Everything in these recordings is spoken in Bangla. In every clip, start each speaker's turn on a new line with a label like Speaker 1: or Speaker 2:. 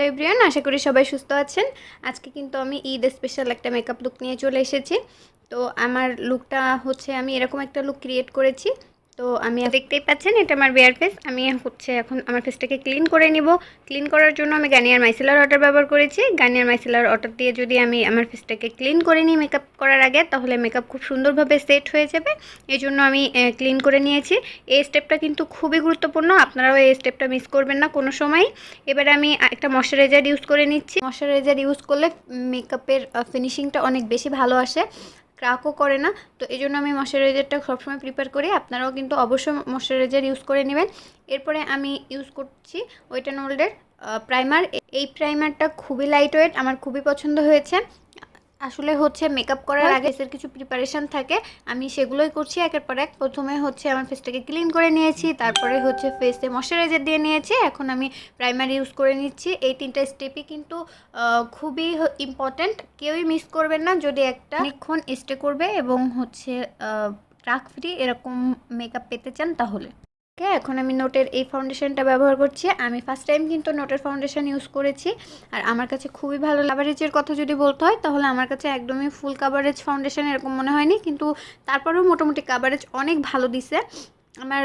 Speaker 1: এভরিওয়ান, আশা করি সবাই সুস্থ আছেন। আজকে কিন্তু আমি ঈদ স্পেশাল একটা মেকআপ লুক নিয়ে চলে এসেছি। তো আমার লুকটা হচ্ছে আমি এরকম একটা লুক ক্রিয়েট করেছি। তো আমি দেখতেই পাচ্ছেন এটা আমার বেয়ার ফেস। আমি হচ্ছে এখন আমার ফেসটাকে ক্লিন করে নিব। ক্লিন করার জন্য আমি গার্নিয়ার মাইসেলার ওয়াটার ব্যবহার করেছি। গার্নিয়ার মাইসেলার ওয়াটার দিয়ে যদি আমি আমার ফেসটাকে ক্লিন করে নিই মেকআপ করার আগে, তাহলে মেকআপ খুব সুন্দরভাবে সেট হয়ে যাবে। এই জন্য আমি ক্লিন করে নিয়েছি। এই স্টেপটা কিন্তু খুবই গুরুত্বপূর্ণ, আপনারাও এই স্টেপটা মিস করবেন না কোনো সময়। এবারে আমি একটা ময়শ্চারাইজার ইউজ করে নিচ্ছি। ময়শ্চারাইজার ইউজ করলে মেকআপের ফিনিশিংটা অনেক বেশি ভালো আসে, ক্রাকও করে না। তো এই জন্য আমি ময়শ্চারাইজারটা সবসময় প্রিফার করি। আপনারাও কিন্তু অবশ্যই ময়শ্চারাইজার ইউজ করে নেবেন। এরপরে আমি ইউজ করছি ওয়েট অ্যান্ড ওয়াইল্ডের প্রাইমার। এই প্রাইমারটা খুবই লাইট ওয়েট, আমার খুবই পছন্দ হয়েছে। আসলে হচ্ছে মেকআপ করার আগে ফেসের কিছু প্রিপারেশান থাকে, আমি সেগুলোই করছি একের পর এক। প্রথমে হচ্ছে আমার ফেসটাকে ক্লিন করে নিয়েছি, তারপরে হচ্ছে ফেসে ময়শ্চারাইজার দিয়ে নিয়েছি, এখন আমি প্রাইমার ইউজ করে নিচ্ছি। এই তিনটা স্টেপই কিন্তু খুবই ইম্পর্ট্যান্ট, কেউই মিস করবেন না যদি একটা অনেকক্ষণ স্টে করবে এবং হচ্ছে ক্রাক ফ্রি এরকম মেকআপ পেতে চান তাহলে। এখন আমি নোটের এই ফাউন্ডেশনটা ব্যবহার করছি। আমি ফার্স্ট টাইম কিন্তু নোটের ফাউন্ডেশন ইউজ করেছি, আর আমার কাছে খুবই ভালো। কাভারেজের কথা যদি বলতে হয় তাহলে আমার কাছে একদমই ফুল কাভারেজ ফাউন্ডেশন এরকম মনে হয়নি, কিন্তু তারপরেও মোটামুটি কাভারেজ অনেক ভালো দিছে। আমার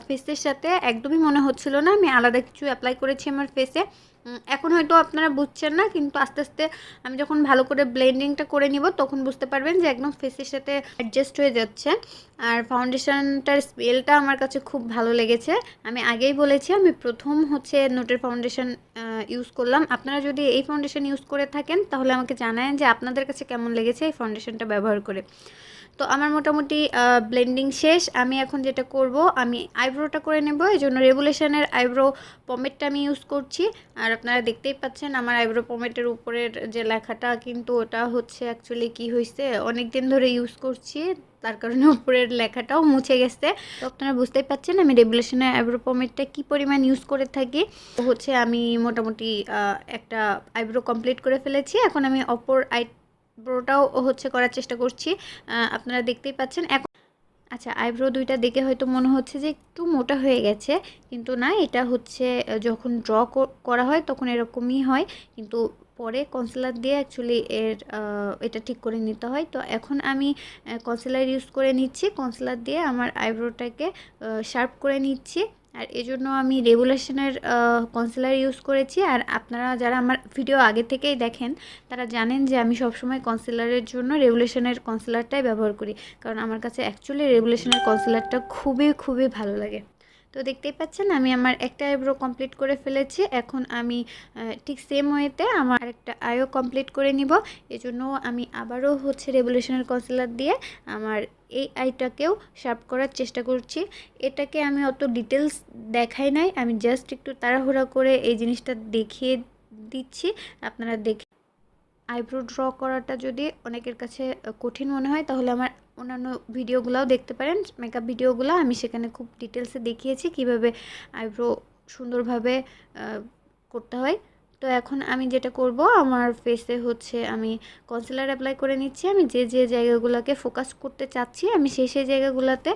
Speaker 1: ফেসের সাথে একদমই মনে হচ্ছিল না আমি আলাদা কিছু অ্যাপ্লাই করেছি আমার ফেসে। এখন হয়তো আপনারা বুঝছেন না, কিন্তু আস্তে আস্তে আমি যখন ভালো করে ব্লেন্ডিংটা করে নিব তখন বুঝতে পারবেন যে একদম ফেসের সাথে অ্যাডজাস্ট হয়ে যাচ্ছে। আর ফাউন্ডেশনটার স্মেলটা আমার কাছে খুব ভালো লেগেছে। আমি আগেই বলেছি আমি প্রথম হচ্ছে নোটের ফাউন্ডেশন ইউজ করলাম। আপনারা যদি এই ফাউন্ডেশন ইউজ করে থাকেন তাহলে আমাকে জানায়েন যে আপনাদের কাছে কেমন লেগেছে এই ফাউন্ডেশনটা ব্যবহার করে। তো আমার মোটামুটি ব্লেন্ডিং শেষ। আমি এখন যেটা করব, আমি আইব্রোটা করে নেব। এই জন্য রেভুলেশনের আইব্রো পমেটটা আমি ইউজ করছি। আর আপনারা দেখতেই পাচ্ছেন আমার আইব্রো পমেটের উপরের যে লেখাটা, কিন্তু ওটা হচ্ছে অ্যাকচুয়ালি কি হয়েছে, অনেক দিন ধরে ইউজ করছি, তার কারণে উপরের লেখাটাও মুছে গেছে। তো আপনারা বুঝতেই পাচ্ছেন আমি রেভুলেশনের আইব্রো পমেটটা কী পরিমাণ ইউজ করে থাকি। তো হচ্ছে আমি মোটামুটি একটা আইব্রো কমপ্লিট করে ফেলেছি। এখন আমি অপর আইব্রোটাও হচ্ছে করার চেষ্টা করছি। আপনারা দেখতেই পাচ্ছেন এখন। আচ্ছা, আইব্রো দুইটা দেখে হয়তো মনে হচ্ছে যে একটু মোটা হয়ে গেছে, কিন্তু না, এটা হচ্ছে যখন ড্র করা হয় তখন এরকমই হয়, কিন্তু পরে কনসিলার দিয়ে অ্যাকচুয়ালি এটা ঠিক করে নিতে হয়। তো এখন আমি কনসিলার ইউজ করে নিচ্ছি, কনসিলার দিয়ে আমার আইব্রোটাকে শার্প করে নিচ্ছি। আর এজন্য আমি রেভুলেশনের কনসিলার ইউজ করেছি। আর আপনারা যারা আমার ভিডিও আগে থেকেই দেখেন তারা জানেন যে আমি সবসময় কনসিলারের জন্য রেভুলেশনের কনসিলারটাই ব্যবহার করি, কারণ আমার কাছে অ্যাকচুয়ালি রেভুলেশনের কনসিলারটা খুবই খুবই ভালো লাগে। তো দেখতেই পাচ্ছেন আমি আমার একটা আইব্রো কমপ্লিট করে ফেলেছি। এখন আমি ঠিক সেম ওয়েতে আমার একটা আইও কমপ্লিট করে নিব। এজন্য আমি আবারও হচ্ছে রেভুলেশনের কনসিলার দিয়ে আমার এই আইটাকেও শার্প করার চেষ্টা করছি। এটাকে আমি অত ডিটেলস দেখাই নাই, আমি জাস্ট একটু তাড়াহুড়া করে এই জিনিসটা দেখিয়ে দিচ্ছি। আপনারা দেখে আইব্রো ড্র করাটা যদি অনেকের কাছে কঠিন মনে হয় তাহলে আমার অন্যান্য ভিডিওগুলোও দেখতে পারেন, মেকআপ ভিডিওগুলো। আমি সেখানে খুব ডিটেলসে দেখিয়েছি কিভাবে আইব্রো সুন্দরভাবে করতে হয়। তো এখন আমি যেটা করব, আমার ফেসে হচ্ছে আমি কনসিলার অ্যাপ্লাই করে নিচ্ছি। আমি যে যে জায়গাগুলোকে ফোকাস করতে চাচ্ছি আমি সেই সেই জায়গাগুলোতে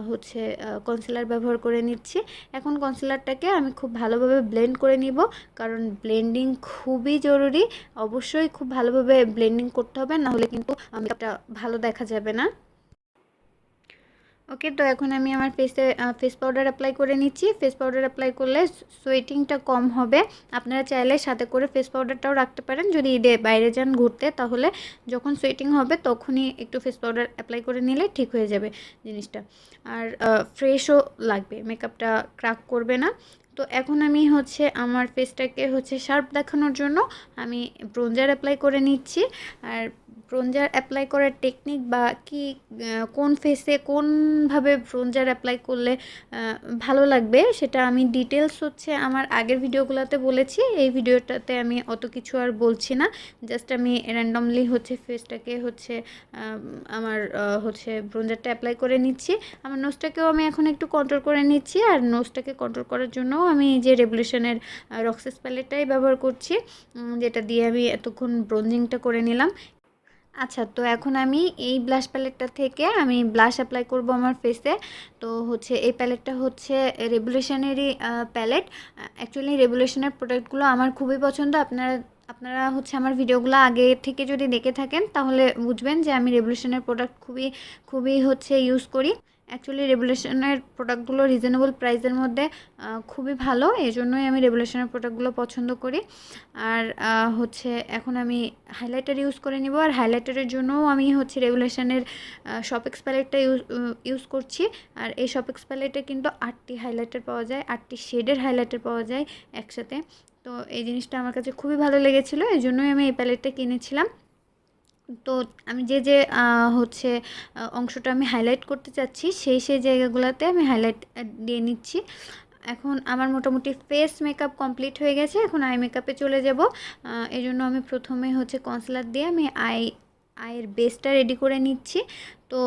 Speaker 1: হচ্ছে কনসিলার ব্যবহার করে নিচ্ছি। এখন কনসিলারটাকে আমি খুব ভালোভাবে ব্লেন্ড করে নিব, কারণ ব্লেন্ডিং খুবই জরুরি। অবশ্যই খুব ভালোভাবে ব্লেন্ডিং করতে হবে, নাহলে কিন্তু মেকআপটা ভালো দেখা যাবে না। ওকে, তো এখন আমি আমার ফেস পাউডার অ্যাপ্লাই করে নিচ্ছি। ফেস পাউডার অ্যাপ্লাই করলে সোয়েটিংটা কম হবে। আপনারা চাইলে সাথে করে ফেস পাউডারটাও রাখতে পারেন। যদি ঈদে বাইরে যান ঘুরতে, তাহলে যখন সোয়েটিং হবে তখনই একটু ফেস পাউডার অ্যাপ্লাই করে নিলে ঠিক হয়ে যাবে জিনিসটা। আর ফ্রেশও লাগবে, মেকআপটা ক্র্যাক করবে না। তো এখন আমি হচ্ছে আমার ফেসটাকে হচ্ছে শার্প দেখানোর জন্য আমি ব্রোঞ্জার অ্যাপ্লাই করে নিচ্ছি। আর ব্রোঞ্জার অ্যাপ্লাই করার টেকনিক বা কি কোন ফেসে কোনভাবে ব্রোঞ্জার অ্যাপ্লাই করলে ভালো লাগবে সেটা আমি ডিটেলস হচ্ছে আমার আগের ভিডিওগুলোতে বলেছি। এই ভিডিওটাতে আমি অত কিছু আর বলছি না, জাস্ট আমি র্যান্ডমলি হচ্ছে ফেসটাকে হচ্ছে আমার হচ্ছে ব্রোঞ্জারটা অ্যাপ্লাই করে নিচ্ছি। আমার নোজটাকেও আমি এখন একটু কন্ট্রোল করে নিচ্ছি। আর নোজটাকে কন্ট্রোল করার জন্য আমি যে রেভুলেশনের রক্সেস প্যালেটটাই ব্যবহার করছি, যেটা দিয়ে আমি এতক্ষণ ব্রোঞ্জিংটা করে নিলাম। আচ্ছা, তো এখন আমি এই ব্লাশ প্যালেটটা থেকে আমি ব্লাশ অ্যাপ্লাই করব আমার ফেসে। তো হচ্ছে এই প্যালেটটা হচ্ছে রেভলিউশনেরই প্যালেট। অ্যাকচুয়ালি রেভলিউশনের প্রোডাক্টগুলো আমার খুবই পছন্দ। আপনারা আপনারা হচ্ছে আমার ভিডিওগুলো আগে থেকে যদি দেখে থাকেন তাহলে বুঝবেন যে আমি রেভলিউশনের প্রোডাক্ট খুবই খুবই হচ্ছে ইউজ করি। অ্যাকচুয়ালি রেভলিউশনের প্রোডাক্টগুলো রিজনেবল প্রাইসের মধ্যে খুবই ভালো, এই জন্যই আমি রেভলিউশনের প্রোডাক্টগুলো পছন্দ করি। আর হচ্ছে এখন আমি হাইলাইটার ইউজ করে নিব। আর হাইলাইটারের জন্যও আমি হচ্ছে রেভলিউশনের শপেক্স প্যালেটটা ইউজ করছি। আর এই শপেক্স প্যালেটে কিন্তু 8টি হাইলাইটার পাওয়া যায়, 8টি শেডের হাইলাইটার পাওয়া যায় একসাথে। তো এই জিনিসটা আমার কাছে খুবই ভালো লেগেছিলো, এই জন্যই আমি এই প্যালেটটা কিনেছিলাম। তো আমি যে হচ্ছে অংশটা আমি হাইলাইট করতে চাচ্ছি সেই জায়গাগুলোতে আমি হাইলাইট দিয়ে নিচ্ছি। এখন আমার মোটামুটি ফেস মেকআপ কমপ্লিট হয়ে গেছে, এখন আই মেকআপে চলে যাব। এই জন্য আমি প্রথমে হচ্ছে কনসিলার দিয়ে আমি আইয়ের বেসটা রেডি করে নিচ্ছি। তো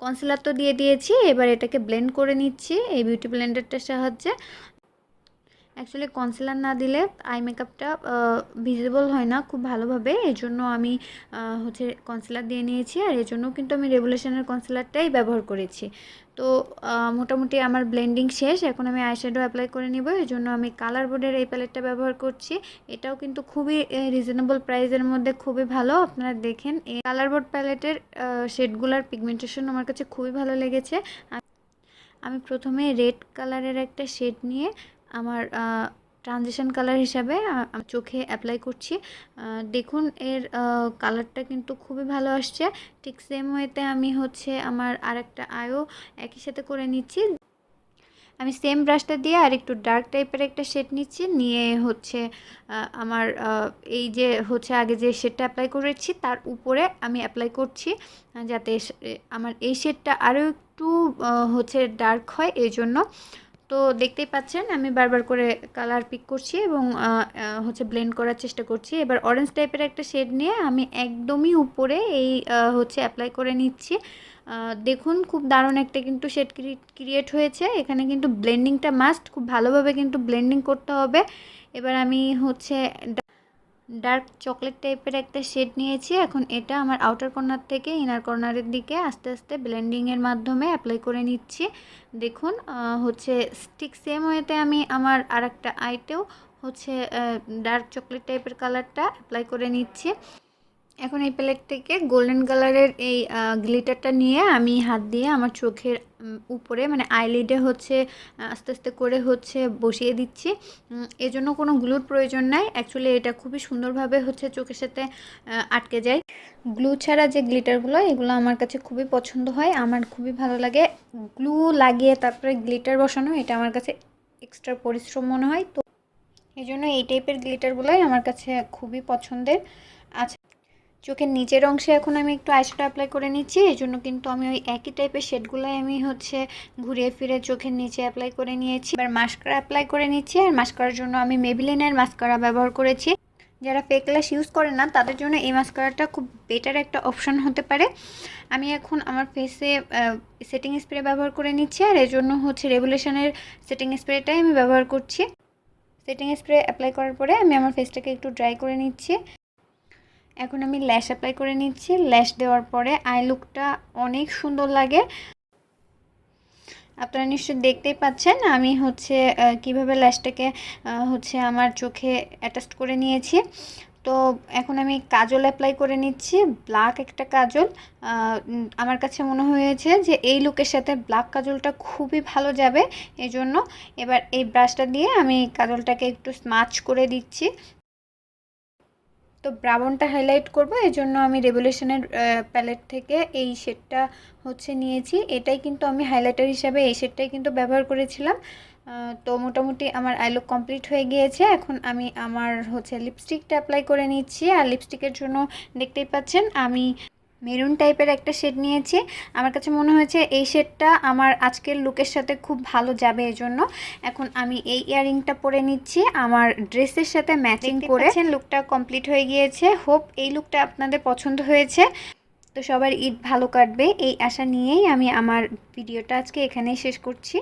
Speaker 1: কনসিলার তো দিয়ে দিয়েছি, এবার এটাকে ব্লেন্ড করে নিচ্ছি এই বিউটি ব্লেন্ডারটার সাহায্যে। অ্যাকচুয়ালি কনসিলার না দিলে আই মেকআপটা ভিজিবল হয় না খুব ভালোভাবে, এই জন্য আমি হচ্ছে কনসিলার দিয়ে নিয়েছি। আর এই জন্য কিন্তু আমি রেভলিউশনের কনসিলারটাই ব্যবহার করেছি। তো মোটামুটি আমার ব্লেন্ডিং শেষ, এখন আমি আইশ্যাডো অ্যাপ্লাই করে নিব। এই জন্য আমি কালার বোর্ডের এই প্যালেটটা ব্যবহার করছি। এটাও কিন্তু খুবই রিজনেবল প্রাইসের মধ্যে খুবই ভালো। আপনারা দেখেন এই কালার বোর্ড প্যালেটের শেডগুলোর পিগমেন্টেশন আমার কাছে খুবই ভালো লেগেছে। আমি প্রথমে রেড কালারের একটা শেড নিয়ে আমার ট্রানজিশন কালার হিসাবে চোখে অ্যাপ্লাই করছি। দেখুন এর কালারটা কিন্তু খুবই ভালো আসছে। ঠিক সেম ওয়েতে আমি হচ্ছে আমার আরেকটা আইও একই সাথে করে নিচ্ছি। আমি সেম ব্রাশটা দিয়ে আর একটু ডার্ক টাইপের একটা শেড নিচ্ছি, নিয়ে হচ্ছে আমার এই যে হচ্ছে আগে যে শেডটা অ্যাপ্লাই করেছি তার উপরে আমি অ্যাপ্লাই করছি, যাতে আমার এই শেডটা আরও একটু হচ্ছে ডার্ক হয় এই জন্য। তো দেখতেই পাচ্ছেন আমি বারবার করে কালার পিক করছি এবং হচ্ছে ব্লেন্ড করার চেষ্টা করছি। এবার অরেঞ্জ টাইপের একটা শেড নিয়ে আমি একদমই উপরে এই হচ্ছে অ্যাপ্লাই করে নিচ্ছি। দেখুন খুব দারুণ একটা কিন্তু শেড ক্রিয়েট হয়েছে। এখানে কিন্তু ব্লেন্ডিংটা মাস্ট, খুব ভালোভাবে কিন্তু ব্লেন্ডিং করতে হবে। এবার আমি হচ্ছে ডার্ক চকলেট টাইপের একটা শেড নিয়েছি, এখন এটা আমার আউটার কর্নার থেকে ইনার কর্নারের দিকে আস্তে আস্তে ব্লেন্ডিংয়ের মাধ্যমে অ্যাপ্লাই করে নিচ্ছি। দেখুন হচ্ছে ঠিক সেম ওয়েতে আমি আমার আরেকটা আইতেও হচ্ছে ডার্ক চকলেট টাইপের কালারটা অ্যাপ্লাই করে নিচ্ছি। এখন এই প্যালেট থেকে গোল্ডেন কালারের এই গ্লিটারটা নিয়ে আমি হাত দিয়ে আমার চোখের উপরে মানে আইলিডে হচ্ছে আস্তে আস্তে করে হচ্ছে বসিয়ে দিচ্ছি। এজন্য কোনো গ্লুর প্রয়োজন নাই, অ্যাকচুয়ালি এটা খুবই সুন্দরভাবে হচ্ছে চোখের সাথে আটকে যায়। গ্লু ছাড়া যে গ্লিটারগুলো এগুলো আমার কাছে খুবই পছন্দ হয়, আমার খুবই ভালো লাগে। গ্লু লাগিয়ে তারপরে গ্লিটার বসানো এটা আমার কাছে এক্সট্রা পরিশ্রম মনে হয়, তো এই জন্য এই টাইপের গ্লিটারগুলোই আমার কাছে খুবই পছন্দের। আচ্ছা, চোখের নিচের অংশে এখন আমি একটু আইশ্যাডো অ্যাপ্লাই করে নিচ্ছি, এই জন্য কিন্তু আমি ওই একই টাইপের শেডগুলোই আমি হচ্ছে ঘুরিয়ে ফিরে চোখের নিচে অ্যাপ্লাই করে নিয়েছি। এবার মাস্কারা অ্যাপ্লাই করে নিচ্ছি, আর মাস্কারার জন্য আমি মেবিলিনের মাস্কারা ব্যবহার করেছি। যারা ফেক ল্যাশ ইউজ করে না তাদের জন্য এই মাস্কারাটা খুব বেটার একটা অপশন হতে পারে। আমি এখন আমার ফেসে সেটিং স্প্রে ব্যবহার করে নিচ্ছি, আর এর জন্য হচ্ছে রেভলিউশনের সেটিং স্প্রেটাই আমি ব্যবহার করছি। সেটিং স্প্রে অ্যাপ্লাই করার পরে আমি আমার ফেসটাকে একটু ড্রাই করে নিচ্ছি। এখন আমি ল্যাশ অ্যাপ্লাই করে নিচ্ছি। ল্যাশ দেওয়ার পরে আই লুকটা অনেক সুন্দর লাগে। আপনারা নিশ্চয়ই দেখতেই পাচ্ছেন আমি হচ্ছে কিভাবে ল্যাশটাকে হচ্ছে আমার চোখে অ্যাটাচ করে নিয়েছি। তো এখন আমি কাজল অ্যাপ্লাই করে নিচ্ছি, ব্ল্যাক একটা কাজল। আমার কাছে মনে হয়েছে যে এই লুকের সাথে ব্ল্যাক কাজলটা খুবই ভালো যাবে, এই জন্য এবার এই ব্রাশটা দিয়ে আমি কাজলটাকে একটু স্মাচ করে দিচ্ছি। তো ব্রাউনটা হাইলাইট করব, এই জন্য আমি রেভলিউশনের প্যালেট থেকে এই শেডটা হচ্ছে নিয়েছি। এটাই কিন্তু আমি হাইলাইটার হিসাবে এই শেডটাই কিন্তু ব্যবহার করেছিলাম। তো মোটামুটি আমার আই লুক কমপ্লিট হয়ে গিয়েছে। এখন আমি আমার হচ্ছে লিপস্টিকটা অ্যাপ্লাই করে নিচ্ছি। আর লিপস্টিকের জন্য দেখতেই পাচ্ছেন আমি মেরুন টাইপের একটা শেড নিয়েছি। আমার কাছে মনে হয়েছে এই শেডটা আমার আজকের লুকের সাথে খুব ভালো যাবে, এই জন্য এখন আমি এই ইয়াররিংটা পরে নিচ্ছি আমার ড্রেসের সাথে ম্যাচিং করে। লুকটা কমপ্লিট হয়ে গিয়েছে। হোপ এই লুকটা আপনাদের পছন্দ হয়েছে। তো সবার ঈদ ভালো কাটবে এই আশা নিয়েই আমি আমার ভিডিওটা আজকে এখানেই শেষ করছি।